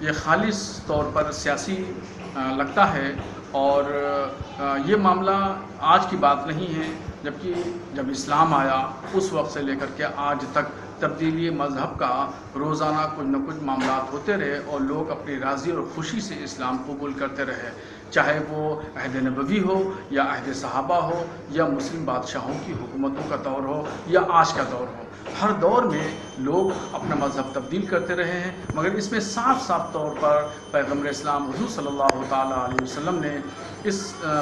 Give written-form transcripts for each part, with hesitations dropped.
یہ خالص طور پر سیاسی لگتا ہے، اور یہ معاملہ آج کی بات نہیں ہے، جبکہ جب اسلام آیا اس وقت سے لے کر کے آج تک تبدیلی مذہب کا روزانہ کچھ نہ کچھ معاملات ہوتے رہے، اور لوگ اپنی راضی اور خوشی سے اسلام قبول کرتے رہے، چاہے وہ عہد نبوی ہو یا عہد صحابہ ہو یا مسلم بادشاہوں کی حکومتوں کا دور ہو یا آج کا دور ہو۔ ہر دور میں لوگ اپنا مذہب تبدیل کرتے رہے ہیں، مگر اس میں صاف صاف طور پر پیغمبر اسلام حضور صلی اللہ تعالیٰ علیہ وسلم نے اس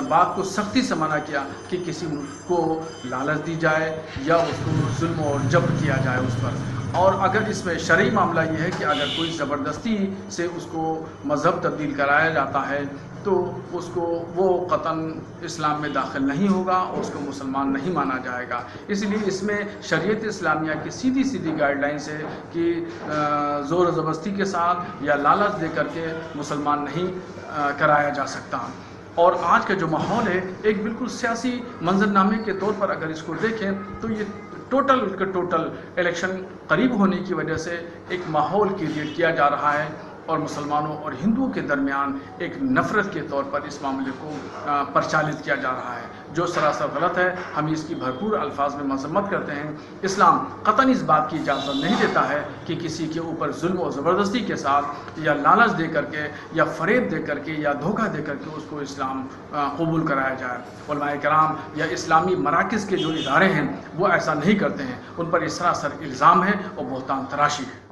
بات کو سختی سے منع کیا کہ کسی کو لالچ دی جائے یا اس کو ظلم اور جبر کیا جائے اس پر۔ اور اگر اس میں شرعی معاملہ یہ ہے کہ اگر کوئی زبردستی سے اس کو مذہب تبدیل کرایا جاتا ہے تو اس کو وہ قطعاً اسلام میں داخل نہیں ہوگا اور اس کو مسلمان نہیں مانا جائے گا۔ اس لیے اس میں شریعت اسلامیہ کی سیدھی سیدھی گائیڈ لائنس ہے کہ زور و زبردستی کے ساتھ یا لالچ دے کر کے مسلمان نہیں کرایا جا سکتا۔ اور آج کا جو ماحول ہے ایک بالکل سیاسی منظرنامے کے طور پر اگر اس کو دیکھیں تو یہ ٹوٹل الیکشن قریب ہونے کی وجہ سے ایک ماحول کریٹ کیا جا رہا ہے، اور مسلمانوں اور ہندوؤں کے درمیان ایک نفرت کے طور پر اس معاملے کو پرچالت کیا جا رہا ہے، جو سراسر غلط ہے۔ ہم اس کی بھرپور الفاظ میں مذمت کرتے ہیں۔ اسلام قطعاً اس بات کی اجازت نہیں دیتا ہے کہ کسی کے اوپر ظلم و زبردستی کے ساتھ یا لالچ دے کر کے یا فریب دے کر کے یا دھوکہ دے کر کے اس کو اسلام قبول کرایا جائے۔ علماء کرام یا اسلامی مراکز کے جو ادارے ہیں وہ ایسا نہیں کرتے ہیں، ان پر اس سراسر الزام ہے اور بہتان تراشی ہے۔